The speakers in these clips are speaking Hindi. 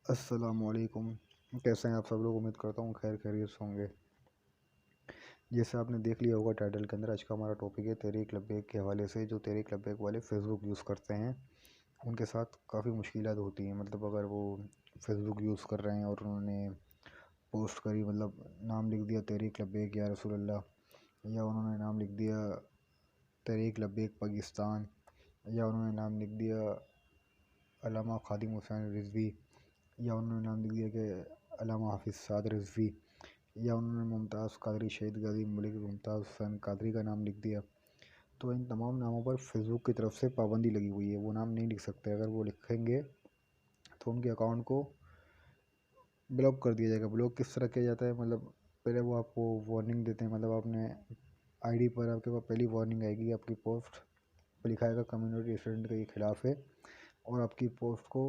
अस्सलामुअलैकुम। कैसे हैं आप सब लोग? उम्मीद करता हूँ खैर खैरियत से होंगे। जैसे आपने देख लिया होगा टाइटल के अंदर, आज का हमारा टॉपिक है तहरीक लब्बैक के हवाले से। जो तहरीक लब्बैक वाले फ़ेसबुक यूज़ करते हैं उनके साथ काफ़ी मुश्किलात होती हैं। मतलब अगर वो फ़ेसबुक यूज़ कर रहे हैं और उन्होंने पोस्ट करी, मतलब नाम लिख दिया तहरीक लब्बैक या रसूल अल्लाह, या उन्होंने नाम लिख दिया तहरीक लब्बैक पाकिस्तान, या उन्होंने नाम लिख दिया अल्लामा खादिम हुसैन रिजवी, या उन्होंने नाम लिख दिया कि अल्लामा हाफिज़ साद रिजवी, या उन्होंने मुमताज़ कादरी शहीद गाजी मलिक मुमताज़ हुसैन कादरी का नाम लिख दिया। तो इन तमाम नामों पर फेसबुक की तरफ से पाबंदी लगी हुई है, वो नाम नहीं लिख सकते। अगर वो लिखेंगे तो उनके अकाउंट को ब्लॉक कर दिया जाएगा। ब्लॉक किस तरह किया जाता है, मतलब पहले वो आपको वार्निंग देते हैं। मतलब आपने आईडी पर आपके पास पहली वार्निंग आएगी, आपकी पोस्ट पर लिखा आएगा कम्युनिटी स्टूडेंट के खिलाफ है, और आपकी पोस्ट को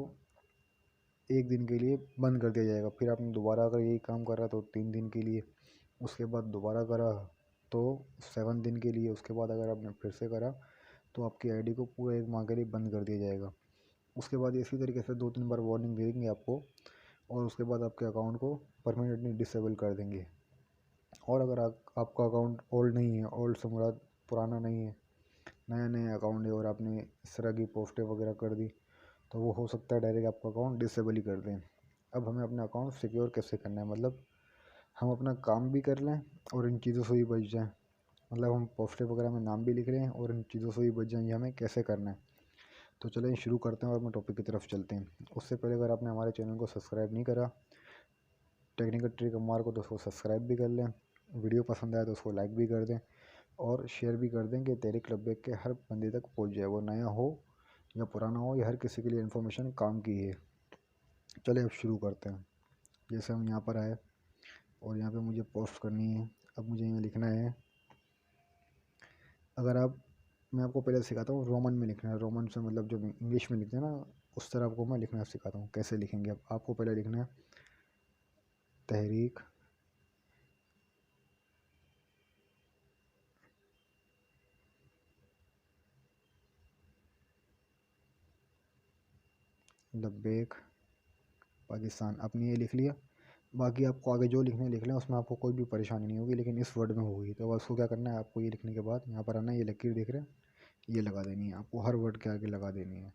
एक दिन के लिए बंद कर दिया जाएगा। फिर आपने दोबारा अगर यही काम करा तो 3 दिन के लिए, उसके बाद दोबारा करा तो 7 दिन के लिए, उसके बाद अगर आपने फिर से करा तो आपकी आईडी को पूरा 1 माह के लिए बंद कर दिया जाएगा। उसके बाद इसी तरीके से 2-3 बार वार्निंग दे देंगे आपको, और उसके बाद आपके अकाउंट को परमानेंटली डिसेबल कर देंगे। और अगर आपका अकाउंट ओल्ड नहीं है, ओल्ड से मुराद पुराना नहीं है, नया नया अकाउंट है, और आपने इस तरह की पोस्टें वगैरह कर दी, तो वो हो सकता है डायरेक्ट आपका अकाउंट डिसेबल ही कर दें। अब हमें अपना अकाउंट सिक्योर कैसे करना है, मतलब हम अपना काम भी कर लें और इन चीज़ों से भी बच जाएं। मतलब हम पोस्टें वगैरह में नाम भी लिख रहे हैं और इन चीज़ों से भी बच जाएं, ये हमें कैसे करना है। तो चलें शुरू करते हैं और अपने टॉपिक की तरफ चलते हैं। उससे पहले अगर आपने हमारे चैनल को सब्सक्राइब नहीं करा टेक्निकल ट्रिक अम्मार को, तो उसको सब्सक्राइब भी कर लें। वीडियो पसंद आए तो उसको लाइक भी कर दें और शेयर भी कर दें कि तहरीक लब्बैक के हर बंदे तक पहुंच जाए, वो नया हो या पुराना हो, या हर किसी के लिए इन्फॉर्मेशन काम की है। चले अब शुरू करते हैं। जैसे हम यहाँ पर आए और यहाँ पे मुझे पोस्ट करनी है। अब मुझे यहाँ लिखना है, अगर आप मैं आपको पहले सिखाता हूँ रोमन में लिखना है। रोमन से मतलब जो इंग्लिश में लिखते हैं ना, उस तरह आपको मैं लिखना सिखाता हूँ कैसे लिखेंगे। अब आपको पहले लिखना है तहरीक लब्बैक पाकिस्तान। आपने ये लिख लिया, बाकी आपको आगे जो लिखना है लिख लें, उसमें आपको कोई भी परेशानी नहीं होगी, लेकिन इस वर्ड में होगी। तो उसको क्या करना है, आपको ये लिखने के बाद यहाँ पर आना है, ये लकीर देख रहे हैं, ये लगा देनी है, आपको हर वर्ड के आगे लगा देनी है।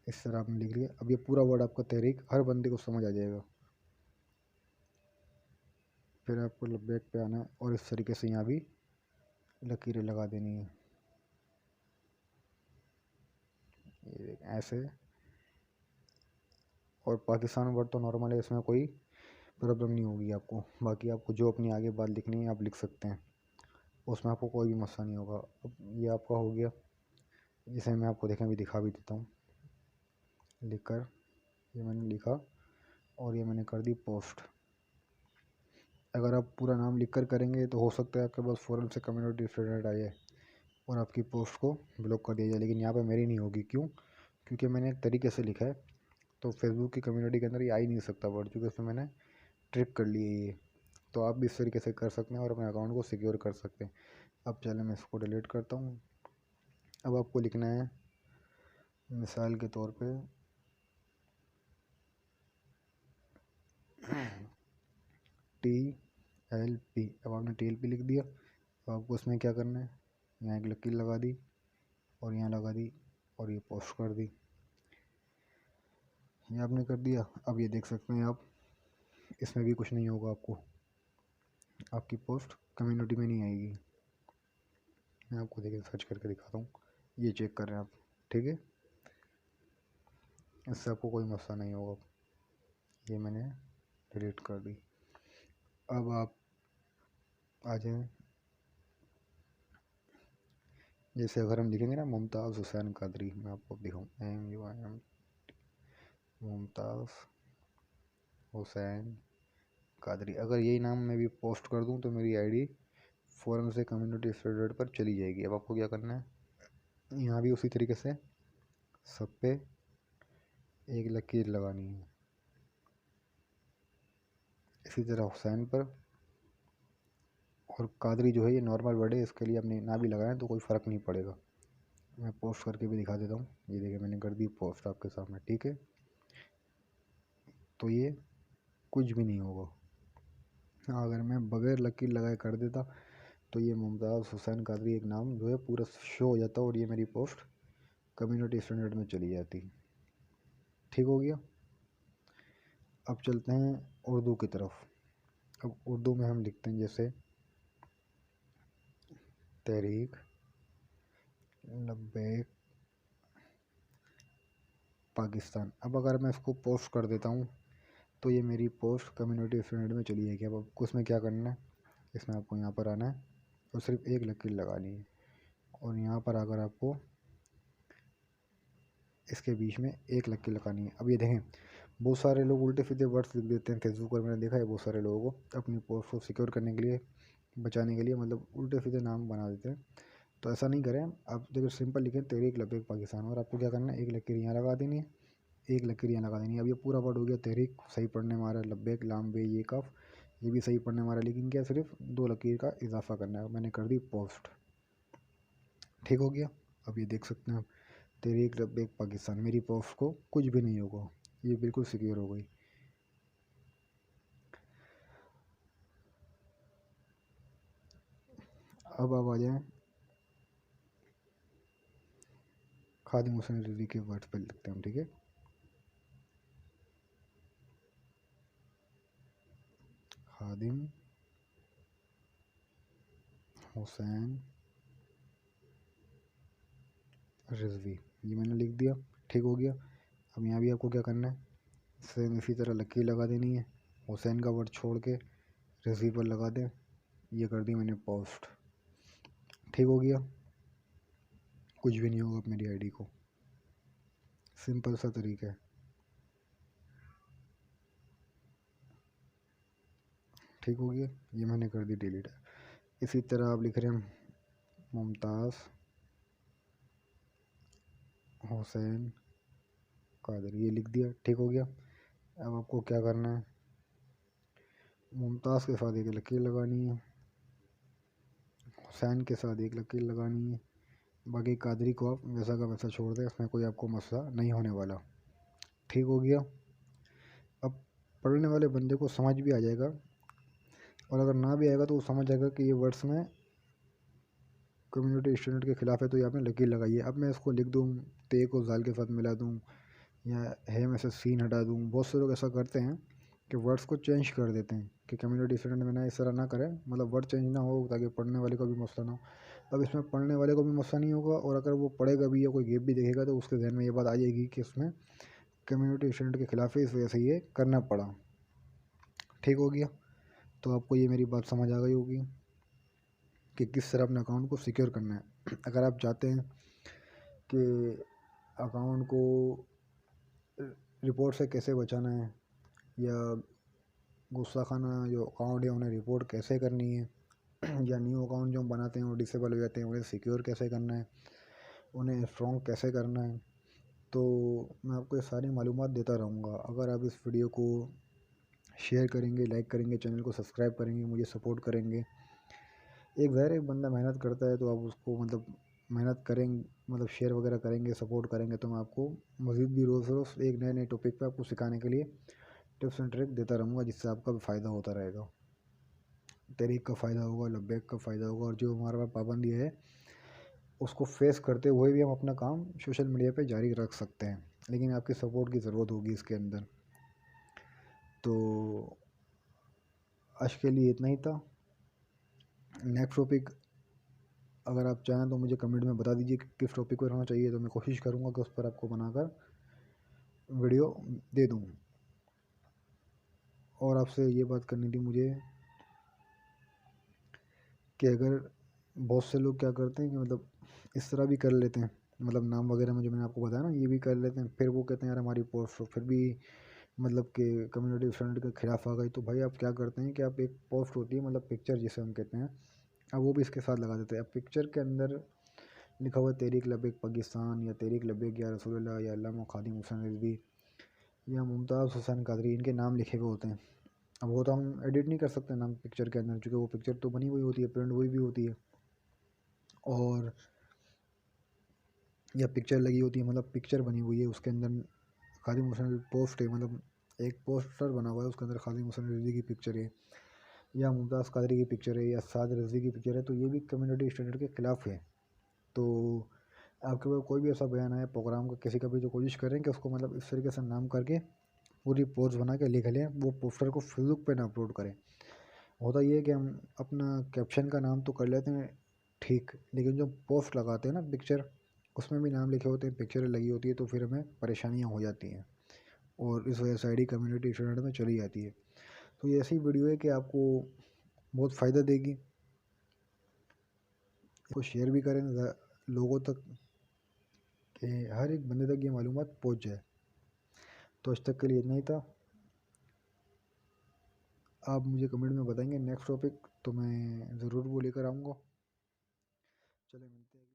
इस तरह आपने लिख लिया। अब ये पूरा वर्ड आपका तहरीक हर बंदे को समझ आ जाएगा। फिर आपको लब्बैक पे आना है और इस तरीके से यहाँ भी लकीरें लगा देनी है, ये देखें ऐसे। और पाकिस्तान वर्ड तो नॉर्मल है, इसमें कोई प्रॉब्लम नहीं होगी आपको। बाकी आपको जो अपनी आगे बात लिखनी है आप लिख सकते हैं, उसमें आपको कोई भी मसला नहीं होगा। अब ये आपका हो गया, जिसे मैं आपको देखें भी दिखा भी देता हूँ। लिख कर ये मैंने लिखा और ये मैंने कर दी पोस्ट। अगर आप पूरा नाम लिख कर करेंगे तो हो सकता है आपके पास फ़ौरन से कम्युनिटी स्टूडेंट आ जाए और आपकी पोस्ट को ब्लॉक कर दिया जाए, लेकिन यहाँ पे मेरी नहीं होगी। क्यों? क्योंकि मैंने एक तरीके से लिखा है, तो फेसबुक की कम्युनिटी के अंदर ये आ ही नहीं सकता वर्ड, क्योंकि उसमें मैंने ट्रिक कर ली है ये। तो आप भी इस तरीके से कर सकते हैं और अपने अकाउंट को सिक्योर कर सकते हैं। अब चलें मैं इसको डिलीट करता हूँ। अब आपको लिखना है मिसाल के तौर पे TLP। अब आपने TLP लिख दिया। अब आपको उसमें क्या करना है, यहाँ एक लकीर लगा दी और यहाँ लगा दी और ये पोस्ट कर दी। ये आपने कर दिया। अब ये देख सकते हैं आप, इसमें भी कुछ नहीं होगा आपको, आपकी पोस्ट कम्युनिटी में नहीं आएगी। मैं आपको देखिए सर्च करके दिखाता हूँ, ये चेक कर रहे हैं आप, ठीक है। इससे आपको कोई मसला नहीं होगा। ये मैंने डिलीट कर दी। अब आप आ जाएं, जैसे अगर हम लिखेंगे ना मुमताज़ हुसैन कादरी, मैं आपको दिखाऊँ MUIM मुमताज़ हुसैन कादरी। अगर यही नाम मैं भी पोस्ट कर दूं तो मेरी आईडी फ़ौरन से कम्युनिटी स्टैंडर्ड पर चली जाएगी। अब आपको क्या करना है, यहाँ भी उसी तरीके से सब पे एक लकीर लगानी है, इसी तरह हुसैन पर। और कादरी जो है ये नॉर्मल वर्ड है, इसके लिए अपने ना भी लगाएं तो कोई फ़र्क नहीं पड़ेगा। मैं पोस्ट करके भी दिखा देता हूँ। ये देखिए मैंने कर दी पोस्ट आपके सामने, ठीक है। तो ये कुछ भी नहीं होगा। हाँ, अगर मैं बगैर लकीर लगाए कर देता तो ये मुमताज़ हुसैन कादरी एक नाम जो है पूरा शो हो जाता और ये मेरी पोस्ट कम्युनिटी स्टैंडर्ड में चली जाती। ठीक हो गया। अब चलते हैं उर्दू की तरफ। अब उर्दू में हम लिखते हैं जैसे तहरीक लब्बैक पाकिस्तान। अब अगर मैं इसको पोस्ट कर देता हूँ तो ये मेरी पोस्ट कम्युनिटी स्टैंडर्ड में चली जाएगी। अब आपको इसमें क्या करना है, इसमें आपको यहाँ पर आना है और सिर्फ एक लकीर लगानी है और यहाँ पर आकर आपको इसके बीच में एक लकीर लगानी है। अब ये देखें, बहुत सारे लोग उल्टे सीधे वर्ड्स लिख देते हैं फेसबुक पर। मैंने देखा है बहुत सारे लोगों को अपनी पोस्ट को सिक्योर करने के लिए, बचाने के लिए, मतलब उल्टे सीधे नाम बना देते हैं। तो ऐसा नहीं करें। आप देखो सिंपल लिखें तहरीक लब्बैक पाकिस्तान और आपको क्या करना है, एक लकीर यहाँ लगा देनी है, एक लकीर यहाँ लगा देनी है। अब ये पूरा वर्ड हो गया तहरीक, सही पढ़ने में आ रहा है, लब्बैक लाम बे ये कफ, ये भी सही पढ़ने में आ रहा है, लेकिन क्या सिर्फ 2 लकीर का इजाफा करना है। मैंने कर दी पोस्ट। ठीक हो गया। अब ये देख सकते हैं आप, तहरीक लब्बैक पाकिस्तान, मेरी पोस्ट को कुछ भी नहीं होगा, ये बिल्कुल सिक्योर हो गई। अब आप आ जाएँ खादिम हुसैन रिजवी के वर्ड्स पर लिखते हैं हम, ठीक है। खादिम हुसैन रिजवी, ये मैंने लिख दिया। ठीक हो गया। अब यहाँ भी आपको क्या करना है, सेम इसी तरह लकीर लगा देनी है, हुसैन का वर्ड छोड़ के रिजवी पर लगा दें। ये कर दी मैंने पोस्ट। ठीक हो गया। कुछ भी नहीं होगा अब मेरी आईडी को, सिंपल सा तरीका है। ठीक हो गया। ये मैंने कर दी डिलीट। इसी तरह आप लिख रहे हैं मुमताज़ हुसैन कादरी, ये लिख दिया। ठीक हो गया। अब आपको क्या करना है, मुमताज़ के साथ एक लकीर लगानी है, हुसैन के साथ एक लकीर लगानी है, बाकी कादरी को आप वैसा का वैसा छोड़ दें, इसमें कोई आपको मसला नहीं होने वाला। ठीक हो गया। अब पढ़ने वाले बंदे को समझ भी आ जाएगा, और अगर ना भी आएगा तो वो समझ जाएगा कि ये वर्ड्स में कम्युनिटी स्टूडेंट के खिलाफ है, तो यहाँ पे लकीर लगाइए। अब मैं इसको लिख दूँ, ते को जाल के साथ मिला दूँ, या है में से सीन हटा दूँ। बहुत से लोग ऐसा करते हैं कि वर्ड्स को चेंज कर देते हैं कि कम्युनिटी स्टूडेंट में ना इस तरह ना करें, मतलब वर्ड चेंज ना हो ताकि पढ़ने वाले को भी मसला ना हो। अब इसमें पढ़ने वाले को भी मसला नहीं होगा, और अगर वो पढ़ेगा भी या कोई गेप भी देखेगा तो उसके जहन में ये बात आ जाएगी कि इसमें कम्युनिटी स्टूडेंट के खिलाफ है, इस वजह से ये करना पड़ा। ठीक हो गया। तो आपको ये मेरी बात समझ आ गई होगी कि किस तरह अपने अकाउंट को सिक्योर करना है। अगर आप चाहते हैं कि अकाउंट को रिपोर्ट से कैसे बचाना है, या गुस्सा खाना जो अकाउंट है उन्हें रिपोर्ट कैसे करनी है, या न्यू अकाउंट जो हम बनाते हैं वो डिसेबल हो जाते हैं उन्हें सिक्योर कैसे करना है, उन्हें स्ट्रॉन्ग कैसे करना है, तो मैं आपको ये सारी मालूमात देता रहूँगा। अगर आप इस वीडियो को शेयर करेंगे, लाइक करेंगे, चैनल को सब्सक्राइब करेंगे, मुझे सपोर्ट करेंगे। एक ज़ाहिर एक बंदा मेहनत करता है तो आप उसको मतलब मेहनत करेंगे, मतलब शेयर वगैरह करेंगे, सपोर्ट करेंगे, तो मैं आपको मज़ीद भी रोज़ रोज़ एक नए नए टॉपिक पे आपको सिखाने के लिए टिप्स एंड ट्रिक देता रहूँगा, जिससे आपका भी फ़ायदा होता रहेगा। तहरीक का फ़ायदा होगा, लब्बैक का फ़ायदा होगा, और जो हमारे पास पाबंदी है उसको फेस करते हुए भी हम अपना काम सोशल मीडिया पे जारी रख सकते हैं, लेकिन आपकी सपोर्ट की ज़रूरत होगी इसके अंदर। तो आज के लिए इतना ही था। नेक्स्ट टॉपिक अगर आप चाहें तो मुझे कमेंट में बता दीजिए कि किस टॉपिक पर होना चाहिए, तो मैं कोशिश करूँगा कि उस पर आपको बनाकर वीडियो दे दूँ। और आपसे ये बात करनी थी मुझे कि अगर बहुत से लोग क्या करते हैं कि मतलब इस तरह भी कर लेते हैं, मतलब नाम वगैरह में जो मैंने आपको बताया ना, ये भी कर लेते हैं, फिर वो कहते हैं यार हमारी पोस्ट फिर भी मतलब कि कम्युनिटी फ्रेंड के खिलाफ आ गई। तो भाई आप क्या करते हैं कि आप एक पोस्ट होती है, मतलब पिक्चर जिसे हम कहते हैं, अब वो भी इसके साथ लगा देते हैं। अब पिक्चर के अंदर लिखा हुआ तहरीक लब्बैक पाकिस्तान, या तहरीक लब्बैक या रसूलुल्लाह, या अल्लामा खादिम हुसैन रिजवी, या मुमताज़ हुसैन कादरी, इनके नाम लिखे हुए होते हैं। अब वो तो हम एडिट नहीं कर सकते नाम पिक्चर के अंदर, क्योंकि वो पिक्चर तो बनी हुई होती है, प्रिंट हुई भी होती है। और या पिक्चर लगी होती है, मतलब पिक्चर बनी हुई है उसके अंदर खादिम हुसैन पोस्ट है, मतलब एक पोस्टर बना हुआ है उसके अंदर खादिम हुसैन रिजवी की पिक्चर है या मुमताज़ कादरी की पिक्चर है या साद रिजवी की पिक्चर है, तो ये भी कम्युनिटी स्टैंडर्ड के खिलाफ है। तो आपके पास कोई भी ऐसा बयान आए प्रोग्राम का किसी का भी, जो कोशिश करें कि उसको मतलब इस तरीके से नाम करके पूरी पोस्ट बना के लिख लें, वो पोस्टर को फेसबुक पे ना अपलोड करें। होता ये है कि हम अपना कैप्शन का नाम तो कर लेते हैं ठीक, लेकिन जो पोस्ट लगाते हैं ना पिक्चर, उसमें भी नाम लिखे होते हैं, पिक्चरें लगी होती है, तो फिर हमें परेशानियाँ हो जाती हैं और इस वजह से आईडी कम्युनिटी स्टैंडर्ड में चली जाती है। तो ये ऐसी वीडियो है कि आपको बहुत फ़ायदा देगी। इसको शेयर भी करें लोगों तक, कि हर एक बंदे तक ये मालूमात पहुंच जाए। तो आज तक के लिए इतना ही था। आप मुझे कमेंट में बताएंगे नेक्स्ट टॉपिक, तो मैं ज़रूर वो लेकर आऊँगा। चलिए।